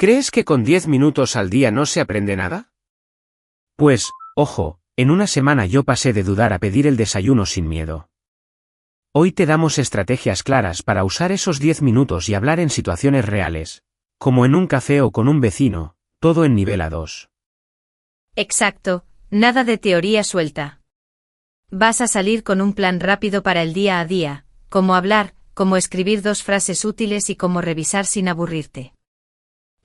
¿Crees que con 10 minutos al día no se aprende nada? Pues, ojo, en una semana yo pasé de dudar a pedir el desayuno sin miedo. Hoy te damos estrategias claras para usar esos 10 minutos y hablar en situaciones reales, como en un café o con un vecino, todo en nivel A2. Exacto, nada de teoría suelta. Vas a salir con un plan rápido para el día a día, cómo hablar, cómo escribir 2 frases útiles y cómo revisar sin aburrirte.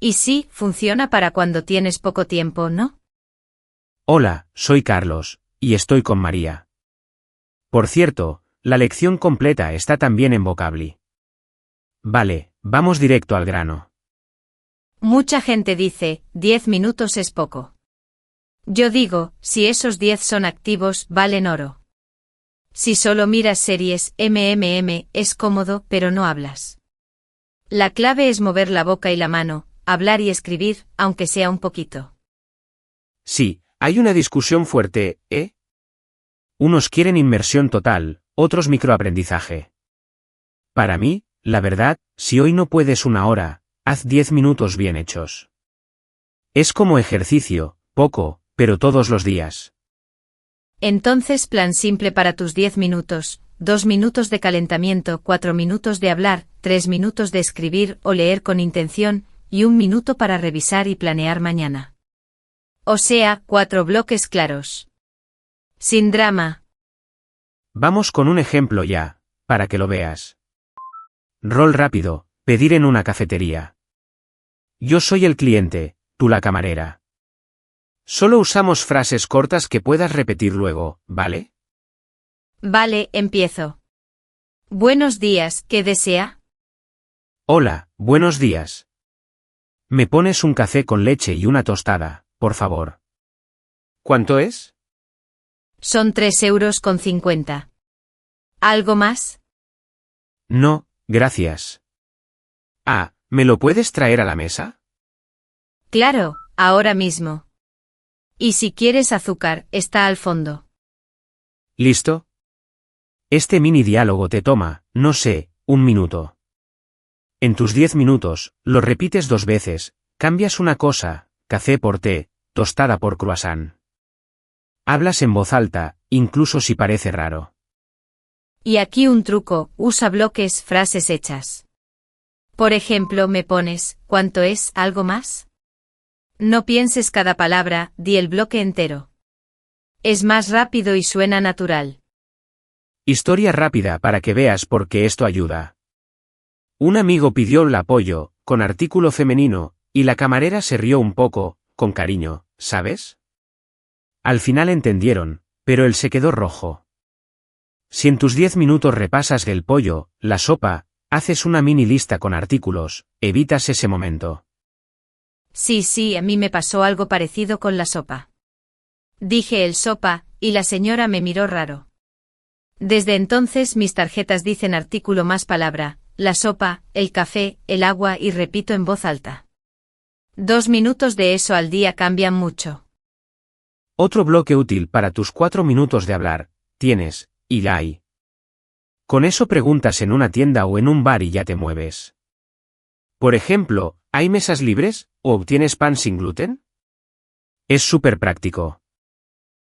Y sí, funciona para cuando tienes poco tiempo, ¿no? Hola, soy Carlos, y estoy con María. Por cierto, la lección completa está también en Vocably. Vale, vamos directo al grano. Mucha gente dice, 10 minutos es poco. Yo digo, si esos 10 son activos, valen oro. Si solo miras series, es cómodo, pero no hablas. La clave es mover la boca y la mano, hablar y escribir, aunque sea un poquito. Sí, hay una discusión fuerte, ¿eh? Unos quieren inmersión total, otros microaprendizaje. Para mí, la verdad, si hoy no puedes 1 hora, haz 10 minutos bien hechos. Es como ejercicio, poco, pero todos los días. Entonces plan simple para tus 10 minutos, 2 minutos de calentamiento, 4 minutos de hablar, 3 minutos de escribir o leer con intención, y 1 minuto para revisar y planear mañana. O sea, 4 bloques claros. Sin drama. Vamos con un ejemplo ya, para que lo veas. Rol rápido, pedir en una cafetería. Yo soy el cliente, tú la camarera. Solo usamos frases cortas que puedas repetir luego, ¿vale? Vale, empiezo. Buenos días, ¿qué desea? Hola, buenos días. Me pones un café con leche y una tostada, por favor. ¿Cuánto es? Son 3,50 €. ¿Algo más? No, gracias. Ah, ¿me lo puedes traer a la mesa? Claro, ahora mismo. Y si quieres azúcar, está al fondo. ¿Listo? Este mini diálogo te toma, no sé, 1 minuto. En tus 10 minutos, lo repites 2 veces, cambias una cosa, café por té, tostada por croissant. Hablas en voz alta, incluso si parece raro. Y aquí un truco, usa bloques, frases hechas. Por ejemplo, me pones, ¿cuánto es? ¿Algo más? No pienses cada palabra, di el bloque entero. Es más rápido y suena natural. Historia rápida para que veas por qué esto ayuda. Un amigo pidió el apoyo, con artículo femenino, y la camarera se rió un poco, con cariño, ¿sabes? Al final entendieron, pero él se quedó rojo. Si en tus 10 minutos repasas el pollo, la sopa, haces una mini lista con artículos, evitas ese momento. Sí, a mí me pasó algo parecido con la sopa. Dije el sopa, y la señora me miró raro. Desde entonces mis tarjetas dicen artículo más palabra, la sopa, el café, el agua y repito en voz alta. 2 minutos de eso al día cambian mucho. Otro bloque útil para tus 4 minutos de hablar, tienes, y la hay. Con eso preguntas en una tienda o en un bar y ya te mueves. Por ejemplo, ¿hay mesas libres, o obtienes pan sin gluten? Es súper práctico.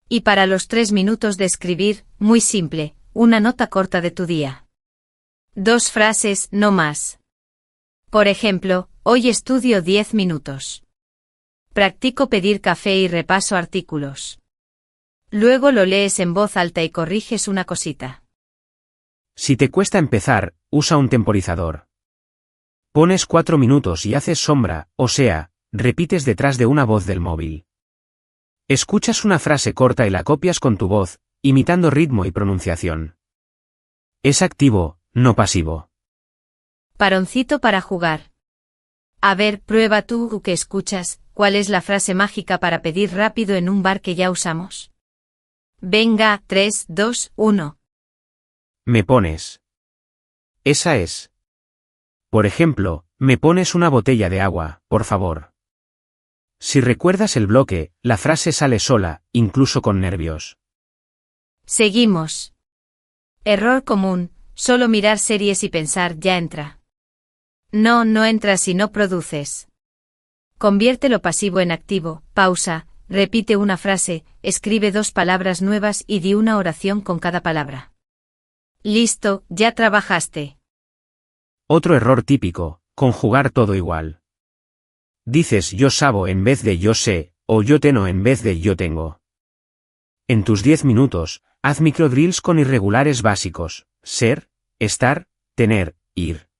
Y para los 3 minutos de escribir, muy simple, una nota corta de tu día. 2 frases, no más. Por ejemplo, hoy estudio 10 minutos. Practico pedir café y repaso artículos. Luego lo lees en voz alta y corriges una cosita. Si te cuesta empezar, usa un temporizador. Pones 4 minutos y haces sombra, o sea, repites detrás de una voz del móvil. Escuchas una frase corta y la copias con tu voz, imitando ritmo y pronunciación. Es activo, no pasivo. Paroncito para jugar. A ver, prueba tú que escuchas, ¿cuál es la frase mágica para pedir rápido en un bar que ya usamos? Venga, 3, 2, 1. Me pones. Esa es. Por ejemplo, me pones una botella de agua, por favor. Si recuerdas el bloque, la frase sale sola, incluso con nervios. Seguimos. Error común, solo mirar series y pensar ya entra. No entra si no produces. Convierte lo pasivo en activo, pausa, repite una frase, escribe 2 palabras nuevas y di una oración con cada palabra. Listo, ya trabajaste. Otro error típico, conjugar todo igual. Dices yo sabo en vez de yo sé, o yo tengo en vez de yo tengo. En tus 10 minutos, haz microdrills con irregulares básicos, ser, estar, tener, ir.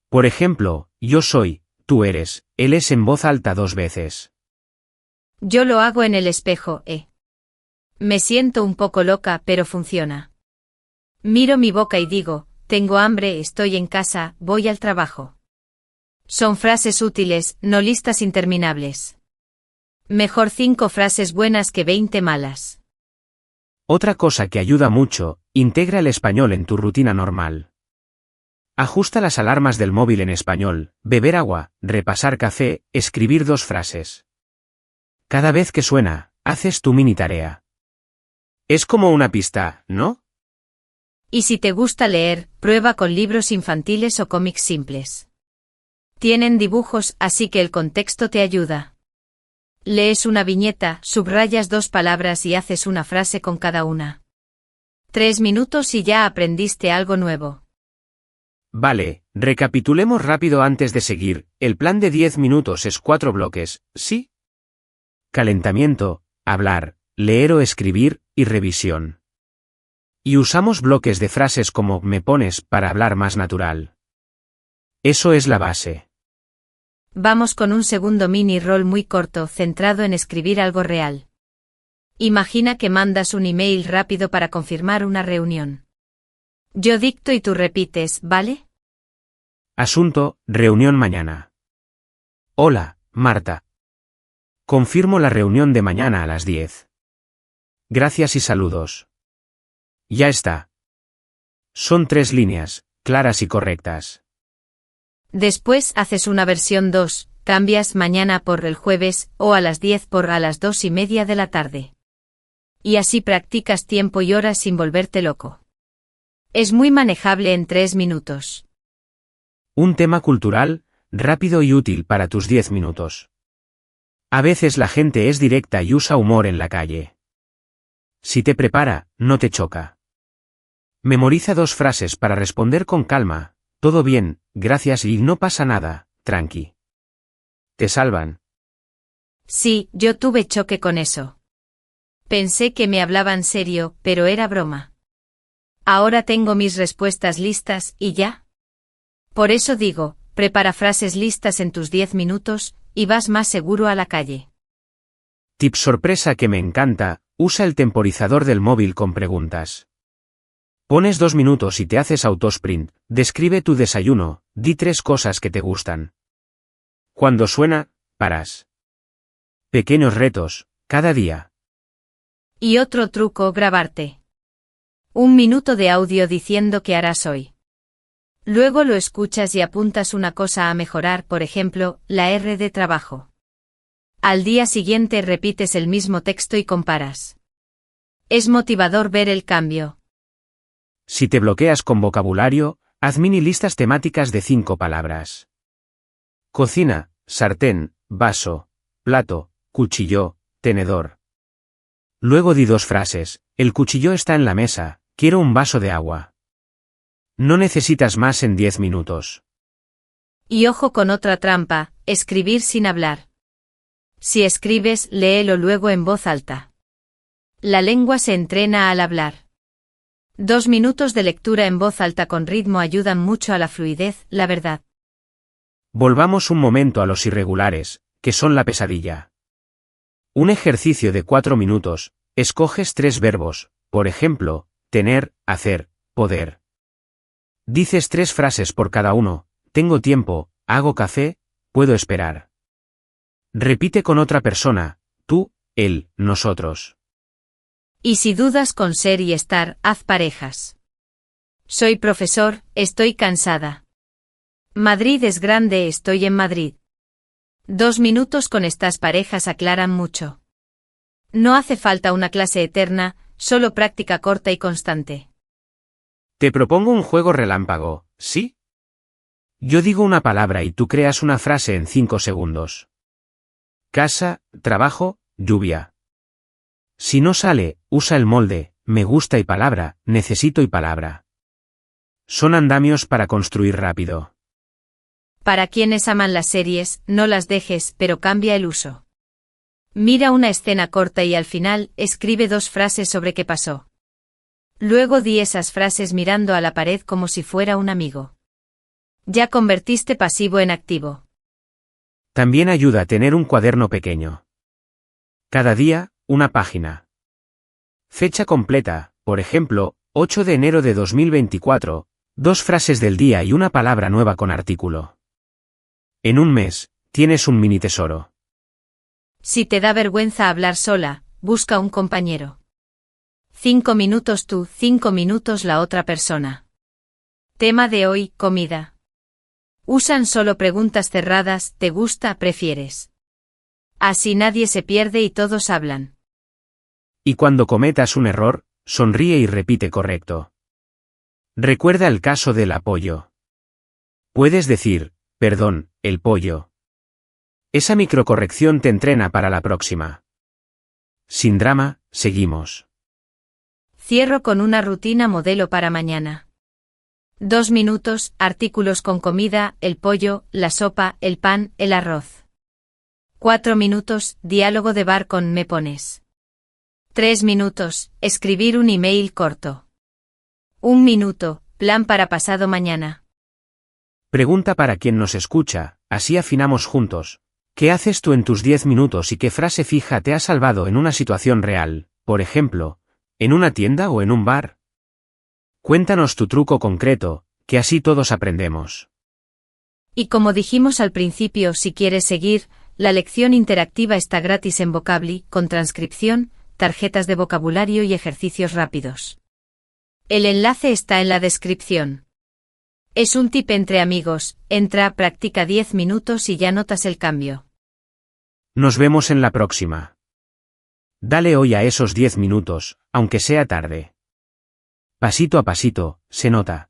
Por ejemplo, yo soy, tú eres, él es en voz alta 2 veces. Yo lo hago en el espejo, Me siento un poco loca, pero funciona. Miro mi boca y digo, tengo hambre, estoy en casa, voy al trabajo. Son frases útiles, no listas interminables. Mejor 5 frases buenas que 20 malas. Otra cosa que ayuda mucho, integra el español en tu rutina normal. Ajusta las alarmas del móvil en español, beber agua, repasar café, escribir 2 frases. Cada vez que suena, haces tu mini tarea. Es como una pista, ¿no? Y si te gusta leer, prueba con libros infantiles o cómics simples. Tienen dibujos, así que el contexto te ayuda. Lees una viñeta, subrayas 2 palabras y haces una frase con cada una. 3 minutos y ya aprendiste algo nuevo. Vale, recapitulemos rápido antes de seguir. El plan de 10 minutos es 4 bloques, ¿sí? Calentamiento, hablar, leer o escribir, y revisión. Y usamos bloques de frases como me pones para hablar más natural. Eso es la base. Vamos con un segundo mini rol muy corto, centrado en escribir algo real. Imagina que mandas un email rápido para confirmar una reunión. Yo dicto y tú repites, ¿vale? Asunto, reunión mañana. Hola, Marta. Confirmo la reunión de mañana a las 10. Gracias y saludos. Ya está. Son 3 líneas, claras y correctas. Después haces una versión 2, cambias mañana por el jueves, o a las 10 por a las 2:30 de la tarde. Y así practicas tiempo y horas sin volverte loco. Es muy manejable en 3 minutos. Un tema cultural, rápido y útil para tus 10 minutos. A veces la gente es directa y usa humor en la calle. Si te prepara, no te choca. Memoriza 2 frases para responder con calma, todo bien, gracias y no pasa nada, tranqui. Te salvan. Sí, yo tuve choque con eso. Pensé que me hablaban serio, pero era broma. Ahora tengo mis respuestas listas y ya. Por eso digo, prepara frases listas en tus 10 minutos, y vas más seguro a la calle. Tip sorpresa que me encanta, usa el temporizador del móvil con preguntas. Pones 2 minutos y te haces autosprint, describe tu desayuno, di 3 cosas que te gustan. Cuando suena, paras. Pequeños retos, cada día. Y otro truco, grabarte. 1 minuto de audio diciendo qué harás hoy. Luego lo escuchas y apuntas una cosa a mejorar, por ejemplo, la R de trabajo. Al día siguiente repites el mismo texto y comparas. Es motivador ver el cambio. Si te bloqueas con vocabulario, haz mini listas temáticas de 5 palabras. Cocina, sartén, vaso, plato, cuchillo, tenedor. Luego di 2 frases, el cuchillo está en la mesa, quiero un vaso de agua. No necesitas más en 10 minutos. Y ojo con otra trampa, escribir sin hablar. Si escribes, léelo luego en voz alta. La lengua se entrena al hablar. 2 minutos de lectura en voz alta con ritmo ayudan mucho a la fluidez, la verdad. Volvamos un momento a los irregulares, que son la pesadilla. Un ejercicio de 4 minutos, escoges 3 verbos, por ejemplo, tener, hacer, poder. Dices 3 frases por cada uno, tengo tiempo, hago café, puedo esperar. Repite con otra persona, tú, él, nosotros. Y si dudas con ser y estar, haz parejas. Soy profesor, estoy cansada. Madrid es grande, estoy en Madrid. 2 minutos con estas parejas aclaran mucho. No hace falta una clase eterna, solo práctica corta y constante. Te propongo un juego relámpago, ¿sí? Yo digo una palabra y tú creas una frase en 5 segundos. casa, trabajo, lluvia. Si no sale, usa el molde, me gusta y palabra, necesito y palabra. Son andamios para construir rápido. Para quienes aman las series, no las dejes, pero cambia el uso. Mira una escena corta y al final, escribe 2 frases sobre qué pasó. Luego di esas frases mirando a la pared como si fuera un amigo. Ya convertiste pasivo en activo. También ayuda a tener un cuaderno pequeño. Cada día, una página. Fecha completa, por ejemplo, 8 de enero de 2024, 2 frases del día y una palabra nueva con artículo. En un mes, tienes un mini tesoro. Si te da vergüenza hablar sola, busca un compañero. 5 minutos tú, 5 minutos la otra persona. Tema de hoy, comida. Usan solo preguntas cerradas, ¿te gusta, prefieres? Así nadie se pierde y todos hablan. Y cuando cometas un error, sonríe y repite correcto. Recuerda el caso del apoyo. Puedes decir, perdón, el pollo. Esa microcorrección te entrena para la próxima. Sin drama, seguimos. Cierro con una rutina modelo para mañana. 2 minutos, artículos con comida, el pollo, la sopa, el pan, el arroz. 4 minutos, diálogo de bar con me pones. 3 minutos, escribir un email corto. 1 minuto, plan para pasado mañana. Pregunta para quien nos escucha, así afinamos juntos. ¿Qué haces tú en tus 10 minutos y qué frase fija te ha salvado en una situación real, por ejemplo, en una tienda o en un bar? Cuéntanos tu truco concreto, que así todos aprendemos. Y como dijimos al principio, si quieres seguir, la lección interactiva está gratis en Vocably, con transcripción, tarjetas de vocabulario y ejercicios rápidos. El enlace está en la descripción. Es un tip entre amigos, entra, practica 10 minutos y ya notas el cambio. Nos vemos en la próxima. Dale hoy a esos 10 minutos, aunque sea tarde. Pasito a pasito, se nota.